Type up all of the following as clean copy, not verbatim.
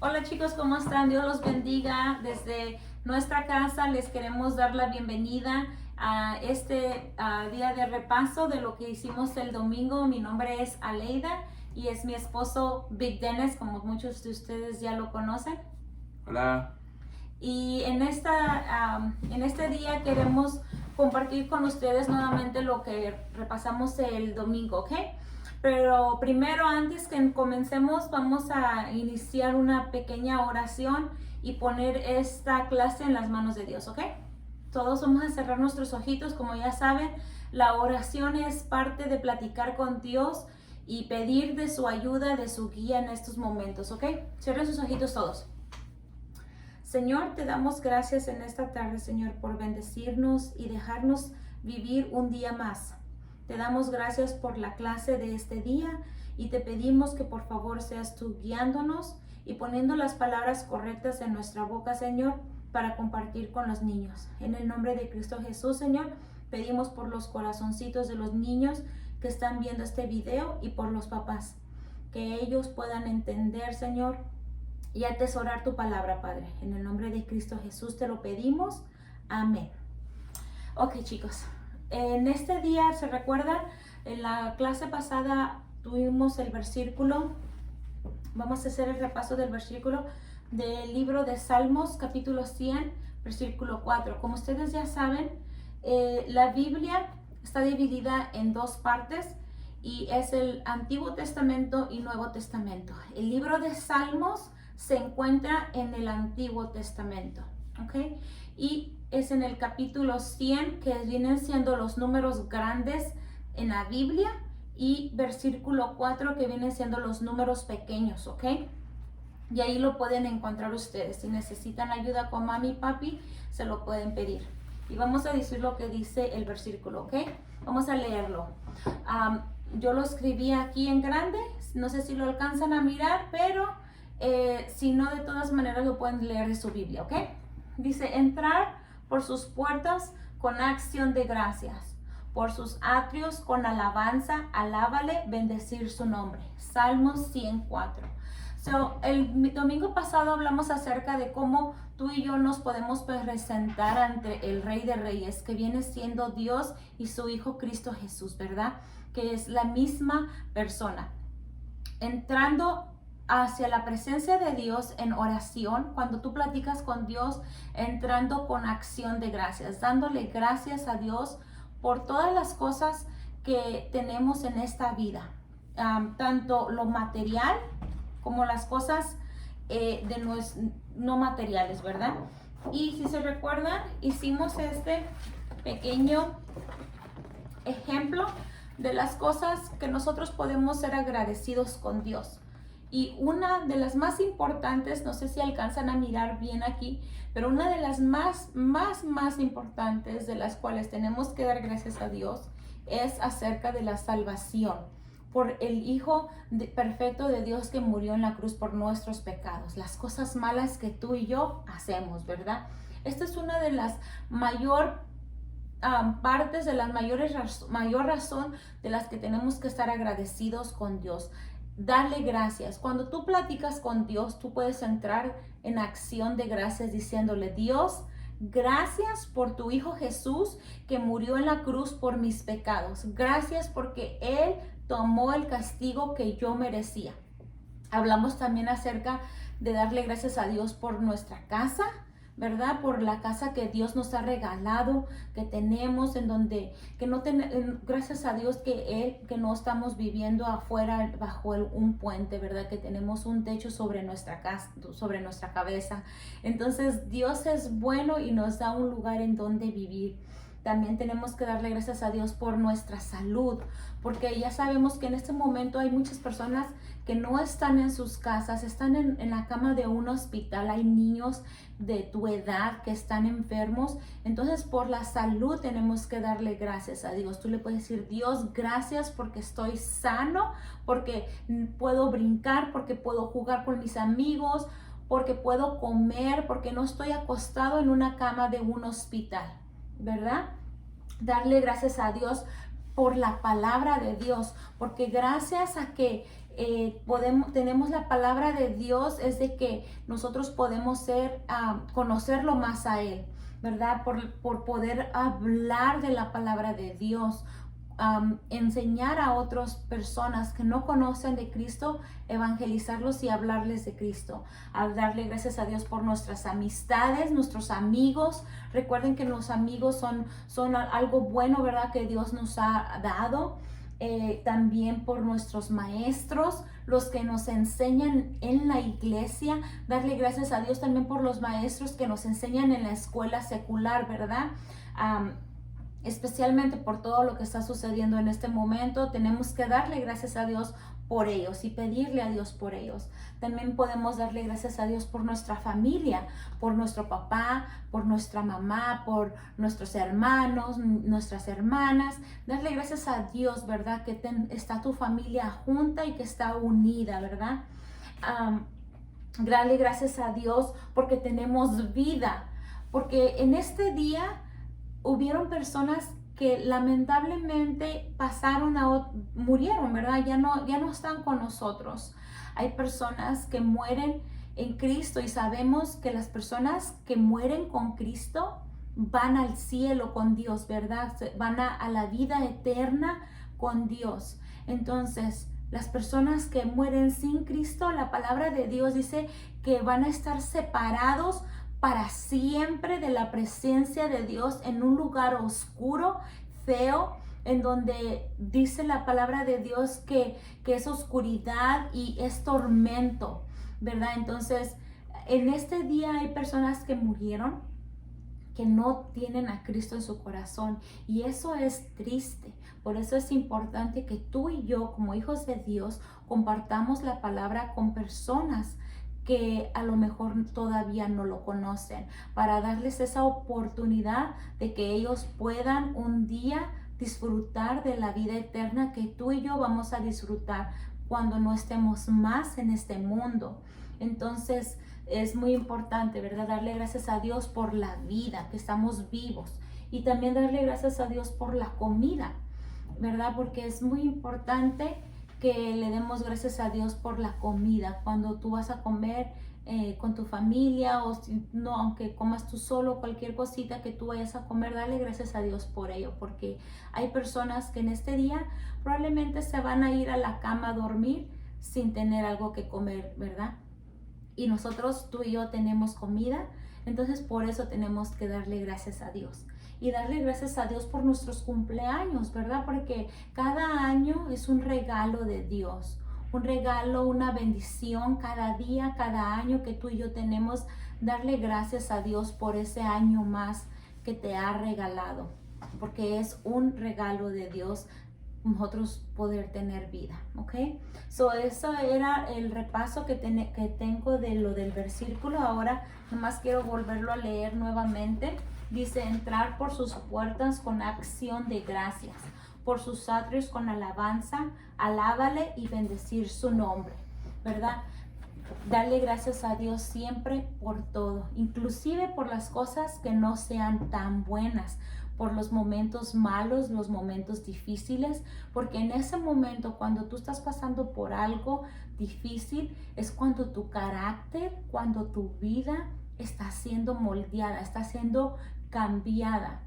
Hola chicos, ¿cómo están? Dios los bendiga. Desde nuestra casa les queremos dar la bienvenida a este día de repaso de lo que hicimos el domingo. Mi nombre es Aleida y es mi esposo Big Dennis, como muchos de ustedes ya lo conocen. Hola. Y en este día queremos compartir con ustedes nuevamente lo que repasamos el domingo, ¿ok? Pero primero, antes que comencemos, vamos a iniciar una pequeña oración y poner esta clase en las manos de Dios, ¿ok? Todos vamos a cerrar nuestros ojitos. Como ya saben, la oración es parte de platicar con Dios y pedir de su ayuda, de su guía en estos momentos, ¿ok? Cierren sus ojitos todos. Señor, te damos gracias en esta tarde, Señor, por bendecirnos y dejarnos vivir un día más. Te damos gracias por la clase de este día y te pedimos que por favor seas tú guiándonos y poniendo las palabras correctas en nuestra boca, Señor, para compartir con los niños. En el nombre de Cristo Jesús, Señor, pedimos por los corazoncitos de los niños que están viendo este video y por los papás, que ellos puedan entender, Señor, y atesorar tu palabra, Padre. En el nombre de Cristo Jesús te lo pedimos. Amén. Ok, chicos. En este día, ¿se recuerdan? En la clase pasada tuvimos el versículo. Vamos a hacer el repaso del versículo del libro de Salmos, capítulo 100, versículo 4. Como ustedes ya saben, la Biblia está dividida en dos partes y es el Antiguo Testamento y Nuevo Testamento. El libro de Salmos se encuentra en el Antiguo Testamento, ¿ok? Y es en el capítulo 100 que vienen siendo los números grandes en la Biblia y versículo 4 que vienen siendo los números pequeños, ¿ok? Y ahí lo pueden encontrar ustedes. Si necesitan ayuda con mami y papi, se lo pueden pedir. Y vamos a decir lo que dice el versículo, ¿ok? Vamos a leerlo. Yo lo escribí aquí en grande, no sé si lo alcanzan a mirar, pero si no, de todas maneras lo pueden leer de su Biblia, ¿ok? Dice, entrar por sus puertas con acción de gracias, por sus atrios con alabanza, alábale, bendecir su nombre. Salmos 104. El domingo pasado hablamos acerca de cómo tú y yo nos podemos presentar ante el Rey de Reyes, que viene siendo Dios y su Hijo Cristo Jesús, ¿verdad? Que es la misma persona. Entrando hacia la presencia de Dios en oración, cuando tú platicas con Dios, entrando con acción de gracias, dándole gracias a Dios por todas las cosas que tenemos en esta vida, tanto lo material como las cosas no materiales, ¿verdad? Y si se recuerdan, hicimos este pequeño ejemplo de las cosas que nosotros podemos ser agradecidos con Dios. Y una de las más importantes, no sé si alcanzan a mirar bien aquí, pero una de las más importantes de las cuales tenemos que dar gracias a Dios es acerca de la salvación por el Hijo perfecto de Dios que murió en la cruz por nuestros pecados, las cosas malas que tú y yo hacemos, ¿verdad? Esta es una de las partes de las mayor razón de las que tenemos que estar agradecidos con Dios. Darle gracias. Cuando tú platicas con Dios, tú puedes entrar en acción de gracias diciéndole, Dios, gracias por tu Hijo Jesús que murió en la cruz por mis pecados. Gracias porque Él tomó el castigo que yo merecía. Hablamos también acerca de darle gracias a Dios por nuestra casa, ¿verdad? Por la casa que Dios nos ha regalado, que tenemos, en donde, gracias a Dios que no estamos viviendo afuera bajo un puente, ¿verdad? Que tenemos un techo sobre nuestra casa, sobre nuestra cabeza. Entonces Dios es bueno y nos da un lugar en donde vivir. También tenemos que darle gracias a Dios por nuestra salud, porque ya sabemos que en este momento hay muchas personas que no están en sus casas, están en la cama de un hospital, hay niños de tu edad que están enfermos. Entonces por la salud tenemos que darle gracias a Dios. Tú le puedes decir, Dios, gracias porque estoy sano, porque puedo brincar, porque puedo jugar con mis amigos, porque puedo comer, porque no estoy acostado en una cama de un hospital, ¿verdad? Darle gracias a Dios por la palabra de Dios, porque gracias a que tenemos la palabra de Dios, es de que nosotros podemos conocerlo más a Él, ¿verdad? Por poder hablar de la palabra de Dios. Enseñar a otras personas que no conocen de Cristo, evangelizarlos y hablarles de Cristo, a darle gracias a Dios por nuestras amistades, nuestros amigos. Recuerden que los amigos son algo bueno, ¿verdad? Que Dios nos ha dado. También por nuestros maestros, los que nos enseñan en la iglesia, darle gracias a Dios también por los maestros que nos enseñan en la escuela secular, ¿verdad? Especialmente por todo lo que está sucediendo en este momento, tenemos que darle gracias a Dios por ellos y pedirle a Dios por ellos. También podemos darle gracias a Dios por nuestra familia, por nuestro papá, por nuestra mamá, por nuestros hermanos, nuestras hermanas. Darle gracias a Dios, ¿verdad? Que está tu familia junta y que está unida, ¿verdad? Darle gracias a Dios porque tenemos vida, porque en este día hubieron personas que lamentablemente murieron, ¿verdad? Ya no están con nosotros. Hay personas que mueren en Cristo y sabemos que las personas que mueren con Cristo van al cielo con Dios, ¿verdad? Van a la vida eterna con Dios. Entonces, las personas que mueren sin Cristo, la palabra de Dios dice que van a estar separados para siempre de la presencia de Dios en un lugar oscuro, feo, en donde dice la palabra de Dios que es oscuridad y es tormento, ¿verdad? Entonces, en este día hay personas que murieron, que no tienen a Cristo en su corazón, y eso es triste. Por eso es importante que tú y yo, como hijos de Dios, compartamos la palabra con personas que a lo mejor todavía no lo conocen, para darles esa oportunidad de que ellos puedan un día disfrutar de la vida eterna que tú y yo vamos a disfrutar cuando no estemos más en este mundo. Entonces es muy importante, ¿verdad? Darle gracias a Dios por la vida, que estamos vivos, y también darle gracias a Dios por la comida, ¿verdad? Porque es muy importante que le demos gracias a Dios por la comida. Cuando tú vas a comer con tu familia, o si no, aunque comas tú solo, cualquier cosita que tú vayas a comer, dale gracias a Dios por ello, porque hay personas que en este día probablemente se van a ir a la cama a dormir sin tener algo que comer, ¿verdad? Y nosotros, tú y yo, tenemos comida, entonces por eso tenemos que darle gracias a Dios. Y darle gracias a Dios por nuestros cumpleaños, ¿verdad? Porque cada año es un regalo de Dios, un regalo, una bendición cada día, cada año que tú y yo tenemos. Darle gracias a Dios por ese año más que te ha regalado, porque es un regalo de Dios nosotros poder tener vida, ¿ok? So, eso era el repaso que tengo de lo del versículo. Ahora nomás quiero volverlo a leer nuevamente. Dice: entrar por sus puertas con acción de gracias, por sus atrios con alabanza, alábale y bendecir su nombre, ¿verdad? Darle gracias a Dios siempre por todo, inclusive por las cosas que no sean tan buenas, por los momentos malos, los momentos difíciles, porque en ese momento, cuando tú estás pasando por algo difícil, es cuando tu carácter, cuando tu vida está siendo moldeada, está siendo cambiada.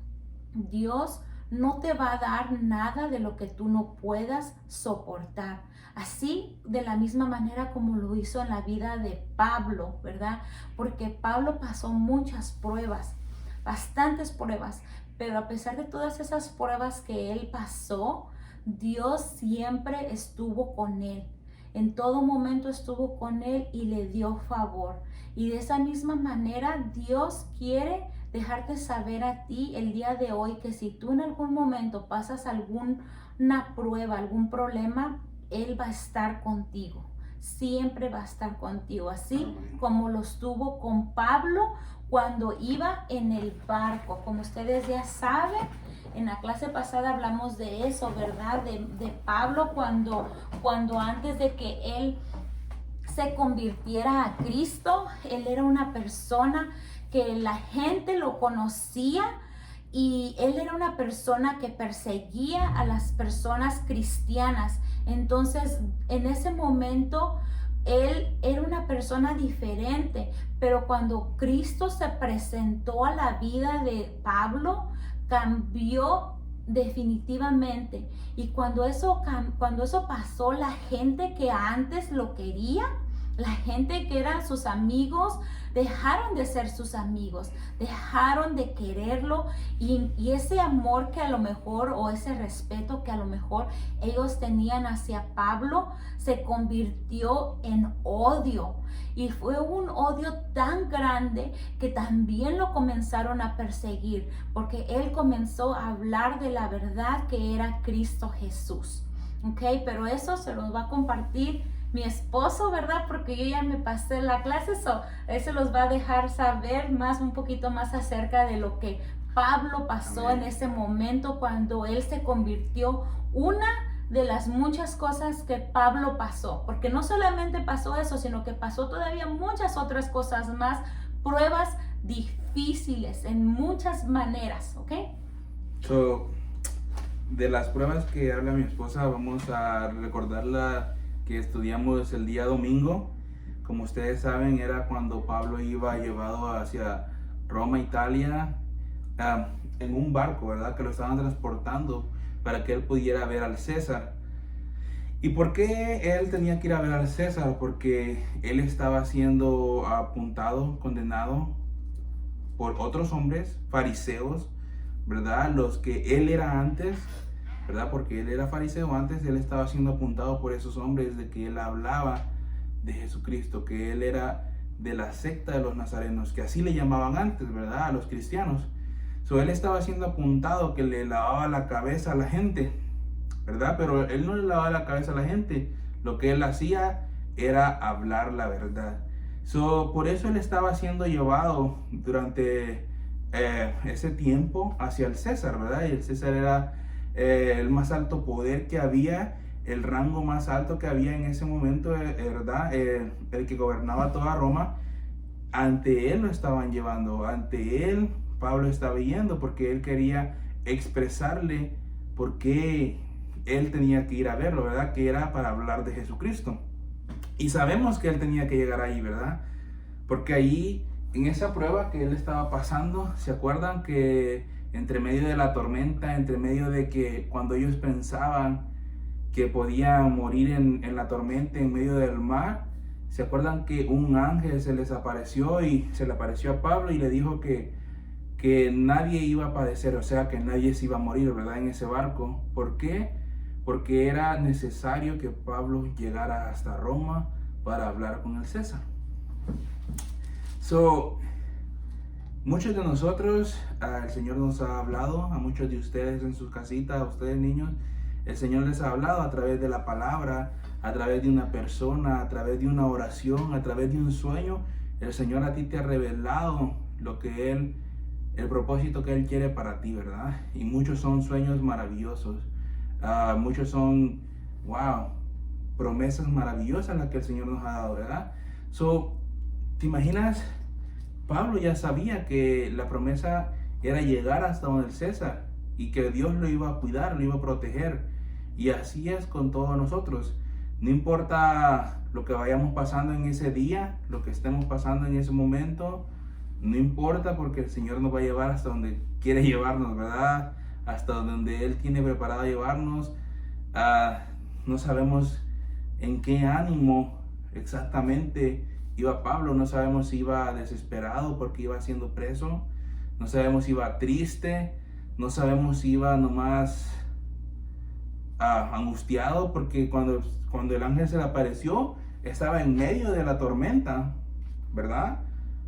Dios no te va a dar nada de lo que tú no puedas soportar. Así, de la misma manera como lo hizo en la vida de Pablo, ¿verdad? Porque Pablo pasó muchas pruebas, bastantes pruebas, pero a pesar de todas esas pruebas que él pasó, Dios siempre estuvo con él. En todo momento estuvo con él y le dio favor. Y de esa misma manera Dios quiere dejarte saber a ti el día de hoy que si tú en algún momento pasas alguna prueba, algún problema, Él va a estar contigo. Siempre va a estar contigo. Así como lo estuvo con Pablo cuando iba en el barco. Como ustedes ya saben, en la clase pasada hablamos de eso, ¿verdad? De Pablo cuando antes de que él se convirtiera a Cristo, él era una persona que la gente lo conocía, y él era una persona que perseguía a las personas cristianas. Entonces, en ese momento, él era una persona diferente, pero cuando Cristo se presentó a la vida de Pablo, cambió definitivamente. Y cuando eso pasó, la gente que antes lo quería, la gente que eran sus amigos, dejaron de ser sus amigos, dejaron de quererlo, y ese amor que a lo mejor, o ese respeto que a lo mejor ellos tenían hacia Pablo, se convirtió en odio. Y fue un odio tan grande que también lo comenzaron a perseguir, porque él comenzó a hablar de la verdad que era Cristo Jesús. Ok, pero eso se los va a compartir mi esposo, ¿verdad? Porque yo ya me pasé la clase, él se los va a dejar saber un poquito más acerca de lo que Pablo pasó en ese momento cuando él se convirtió. Una de las muchas cosas que Pablo pasó, porque no solamente pasó eso, sino que pasó todavía muchas otras cosas más, pruebas difíciles en muchas maneras, ¿ok? De las pruebas que habla mi esposa, vamos a recordarla que estudiamos el día domingo. Como ustedes saben, era cuando Pablo iba llevado hacia Roma, Italia, en un barco, ¿verdad? Que lo estaban transportando para que él pudiera ver al César. ¿Y por qué él tenía que ir a ver al César? Porque él estaba siendo apuntado, condenado por otros hombres, fariseos, ¿verdad? Los que él era antes, ¿verdad? Porque él era fariseo antes, él estaba siendo apuntado por esos hombres de que él hablaba de Jesucristo, que él era de la secta de los nazarenos, que así le llamaban antes, ¿verdad? A los cristianos. Él estaba siendo apuntado que le lavaba la cabeza a la gente, ¿verdad? Pero él no le lavaba la cabeza a la gente, lo que él hacía era hablar la verdad. Por eso él estaba siendo llevado durante ese tiempo hacia el César, ¿verdad? Y el César era el más alto poder que había, el rango más alto que había en ese momento, ¿verdad? El que gobernaba toda Roma. Ante él lo estaban llevando, ante él Pablo estaba yendo, porque él quería expresarle por qué él tenía que ir a verlo, ¿verdad? Que era para hablar de Jesucristo. Y sabemos que él tenía que llegar ahí, ¿verdad? Porque ahí, en esa prueba que él estaba pasando, ¿se acuerdan que entre medio de la tormenta, entre medio de que cuando ellos pensaban que podían morir en la tormenta, en medio del mar, ¿se acuerdan que un ángel se les apareció y se le apareció a Pablo y le dijo que nadie iba a padecer, o sea, que nadie se iba a morir, ¿verdad? En ese barco. ¿Por qué? Porque era necesario que Pablo llegara hasta Roma para hablar con el César. Muchos de nosotros, el Señor nos ha hablado, a muchos de ustedes en sus casitas, a ustedes niños, el Señor les ha hablado a través de la palabra, a través de una persona, a través de una oración, a través de un sueño. El Señor a ti te ha revelado lo que el propósito que Él quiere para ti, ¿verdad? Y muchos son sueños maravillosos, muchos son, promesas maravillosas las que el Señor nos ha dado, ¿verdad? ¿Te imaginas? Pablo ya sabía que la promesa era llegar hasta donde el César y que Dios lo iba a cuidar, lo iba a proteger. Y así es con todos nosotros. No importa lo que vayamos pasando en ese día, lo que estemos pasando en ese momento, no importa, porque el Señor nos va a llevar hasta donde quiere llevarnos, ¿verdad? Hasta donde Él tiene preparado llevarnos. No sabemos en qué ánimo exactamente iba Pablo, no sabemos si iba desesperado porque iba siendo preso, no sabemos si iba triste, no sabemos si iba nomás angustiado, porque cuando el ángel se le apareció estaba en medio de la tormenta, ¿verdad?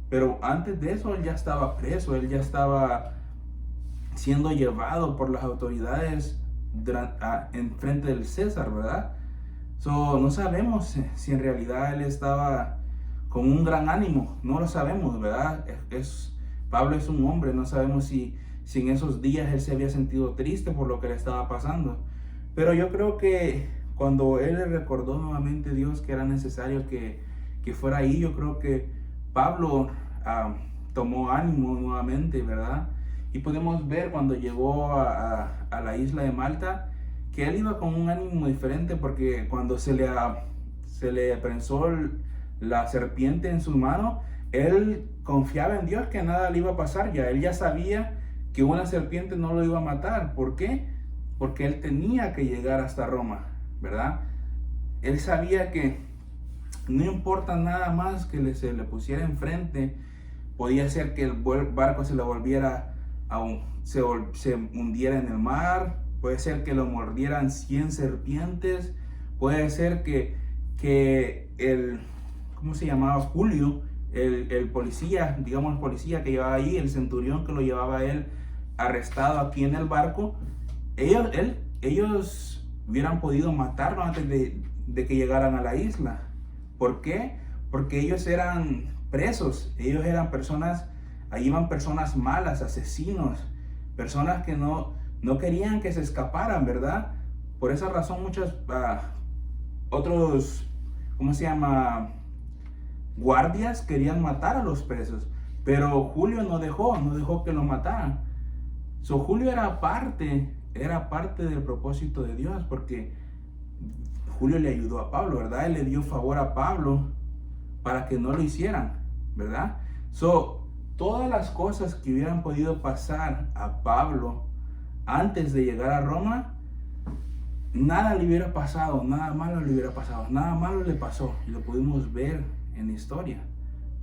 Pero antes de eso él ya estaba preso, él ya estaba siendo llevado por las autoridades en frente del César, ¿verdad? No sabemos si en realidad él estaba con un gran ánimo, no lo sabemos, ¿verdad? Pablo es un hombre, no sabemos si en esos días él se había sentido triste por lo que le estaba pasando. Pero yo creo que cuando él le recordó nuevamente a Dios que era necesario que fuera ahí, yo creo que Pablo tomó ánimo nuevamente, ¿verdad? Y podemos ver cuando llegó a la isla de Malta que él iba con un ánimo diferente, porque cuando se le prensó la serpiente en su mano, él confiaba en Dios que nada le iba a pasar. Él ya sabía que una serpiente no lo iba a matar. ¿Por qué? Porque él tenía que llegar hasta Roma, ¿verdad? Él sabía que no importa nada más que se le pusiera enfrente, podía ser que el barco se le volviera se hundiera en el mar, puede ser que lo mordieran 100 serpientes, puede ser que el, ¿cómo se llamaba? Julio, el policía, digamos el policía que llevaba ahí, el centurión que lo llevaba a él arrestado aquí en el barco, ellos hubieran podido matarlo antes de que llegaran a la isla. ¿Por qué? Porque ellos eran presos, ellos eran personas, ahí iban personas malas, asesinos, personas que no querían que se escaparan, ¿verdad? Por esa razón muchos otros, ¿cómo se llama? Guardias querían matar a los presos, pero Julio no dejó que lo mataran. Julio era parte del propósito de Dios, porque Julio le ayudó a Pablo, ¿verdad? Él le dio favor a Pablo para que no lo hicieran, ¿verdad? Todas las cosas que hubieran podido pasar a Pablo antes de llegar a Roma, nada le hubiera pasado, nada malo le hubiera pasado, nada malo le pasó, y lo pudimos ver en la historia.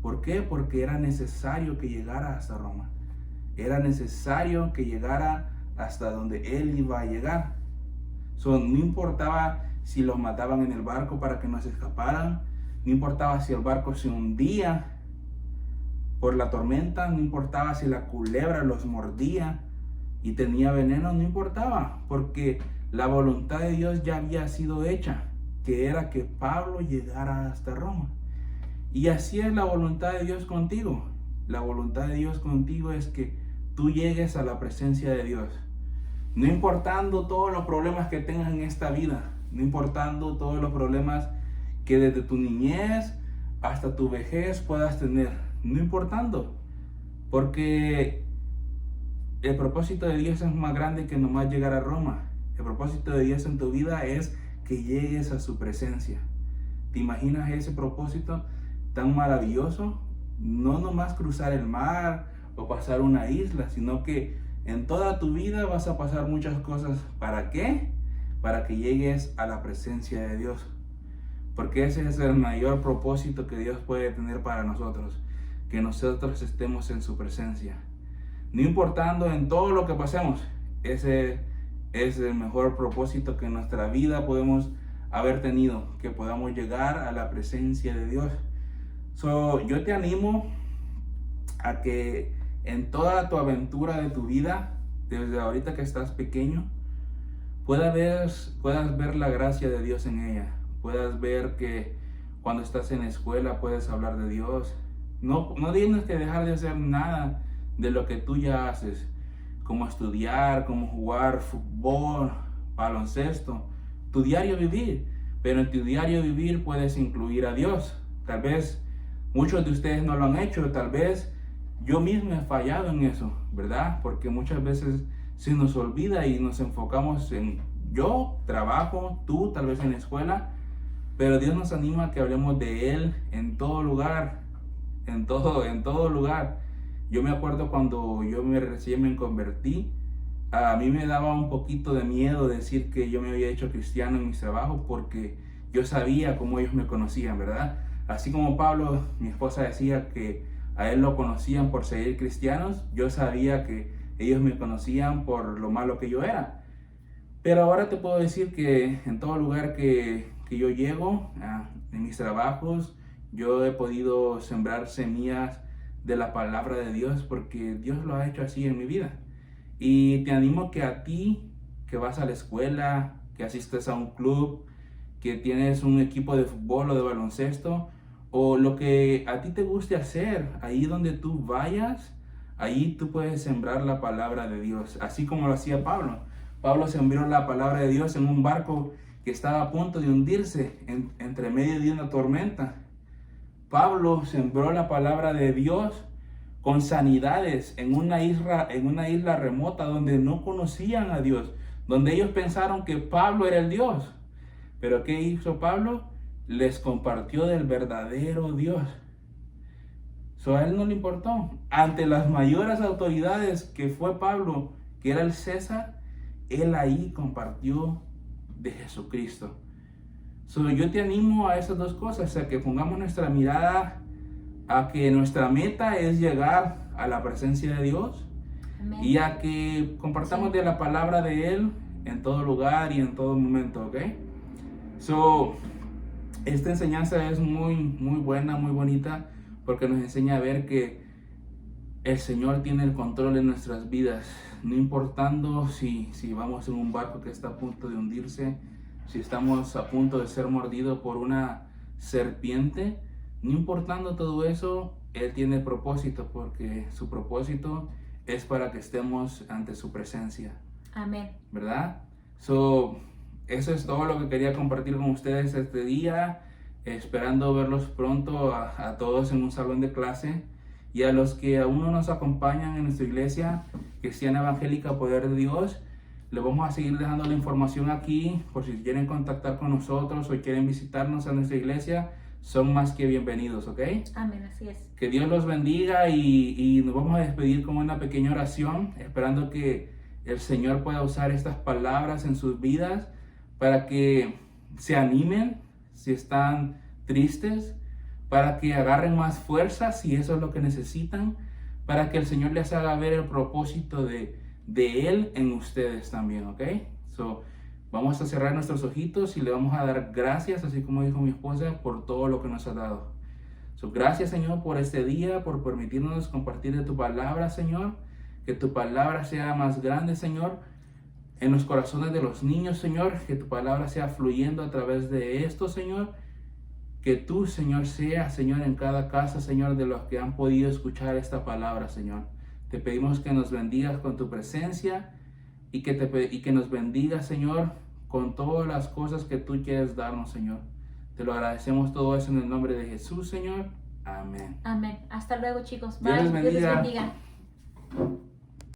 ¿Por qué? Porque era necesario que llegara hasta Roma. Era necesario que llegara hasta donde él iba a llegar. No importaba si los mataban en el barco para que no se escaparan, no importaba si el barco se hundía por la tormenta, no importaba si la culebra los mordía y tenía veneno, no importaba, porque la voluntad de Dios ya había sido hecha, que era que Pablo llegara hasta Roma. Y así es la voluntad de Dios contigo. La voluntad de Dios contigo es que tú llegues a la presencia de Dios. No importando todos los problemas que tengas en esta vida, no importando todos los problemas que desde tu niñez hasta tu vejez puedas tener, no importando, porque el propósito de Dios es más grande que nomás llegar a Roma. El propósito de Dios en tu vida es que llegues a su presencia. ¿Te imaginas ese propósito tan maravilloso? No nomás cruzar el mar o pasar una isla, sino que en toda tu vida vas a pasar muchas cosas. ¿Para qué? Para que llegues a la presencia de Dios. Porque ese es el mayor propósito que Dios puede tener para nosotros, que nosotros estemos en su presencia. No importando en todo lo que pasemos, ese es el mejor propósito que en nuestra vida podemos haber tenido, que podamos llegar a la presencia de Dios. Yo te animo a que en toda tu aventura de tu vida, desde ahorita que estás pequeño, puedas ver la gracia de Dios en ella. Puedas ver que cuando estás en la escuela puedes hablar de Dios. No tienes que dejar de hacer nada de lo que tú ya haces, como estudiar, como jugar fútbol, baloncesto, tu diario vivir. Pero en tu diario vivir puedes incluir a Dios. Tal vez muchos de ustedes no lo han hecho, tal vez yo mismo he fallado en eso, ¿verdad? Porque muchas veces se nos olvida y nos enfocamos en yo, trabajo, tú, tal vez en la escuela, pero Dios nos anima a que hablemos de Él en todo lugar, en todo lugar. Yo me acuerdo cuando yo recién me convertí, a mí me daba un poquito de miedo decir que yo me había hecho cristiano en mis trabajos, porque yo sabía cómo ellos me conocían, ¿verdad? Así como Pablo, mi esposa, decía que a él lo conocían por ser cristianos, yo sabía que ellos me conocían por lo malo que yo era. Pero ahora te puedo decir que en todo lugar que yo llego, en mis trabajos, yo he podido sembrar semillas de la palabra de Dios, porque Dios lo ha hecho así en mi vida. Y te animo que a ti, que vas a la escuela, que asistes a un club, que tienes un equipo de fútbol o de baloncesto, o lo que a ti te guste hacer, ahí donde tú vayas, ahí tú puedes sembrar la palabra de Dios, así como lo hacía Pablo. Pablo sembró la palabra de Dios en un barco que estaba a punto de hundirse entre medio de una tormenta. Pablo sembró la palabra de Dios con sanidades en una isla remota donde no conocían a Dios, donde ellos pensaron que Pablo era el Dios. Pero ¿qué hizo Pablo? Les compartió del verdadero Dios. A él no le importó. Ante las mayores autoridades que fue Pablo, que era el César, él ahí compartió de Jesucristo. Yo te animo a esas dos cosas, a que pongamos nuestra mirada a que nuestra meta es llegar a la presencia de Dios. Amén. Y a que compartamos de la palabra de Él en todo lugar y en todo momento, ¿ok? Esta enseñanza es muy, muy buena, muy bonita, porque nos enseña a ver que el Señor tiene el control en nuestras vidas, no importando si vamos en un barco que está a punto de hundirse, si estamos a punto de ser mordidos por una serpiente, no importando todo eso, Él tiene propósito, porque su propósito es para que estemos ante su presencia. Amén. ¿Verdad? Eso es todo lo que quería compartir con ustedes este día, esperando verlos pronto a todos en un salón de clase, y a los que aún no nos acompañan en nuestra iglesia Cristiana Evangélica Poder de Dios, les vamos a seguir dejando la información aquí por si quieren contactar con nosotros o quieren visitarnos a nuestra iglesia, son más que bienvenidos, ¿ok? Amén, así es. Que Dios los bendiga y nos vamos a despedir con una pequeña oración, esperando que el Señor pueda usar estas palabras en sus vidas para que se animen si están tristes, para que agarren más fuerza si eso es lo que necesitan, para que el Señor les haga ver el propósito de Él en ustedes también, ¿ok? Vamos a cerrar nuestros ojitos y le vamos a dar gracias, así como dijo mi esposa, por todo lo que nos ha dado. Gracias, Señor, por este día, por permitirnos compartir de tu palabra, Señor. Que tu palabra sea más grande, Señor, en los corazones de los niños, Señor. Que tu palabra sea fluyendo a través de esto, Señor. Que tú, Señor, seas, Señor, en cada casa, Señor, de los que han podido escuchar esta palabra, Señor. Te pedimos que nos bendigas con tu presencia y que nos bendigas, Señor, con todas las cosas que tú quieres darnos, Señor. Te lo agradecemos todo eso en el nombre de Jesús, Señor. Amén. Amén. Hasta luego, chicos. Dios les bendiga. Dios les bendiga.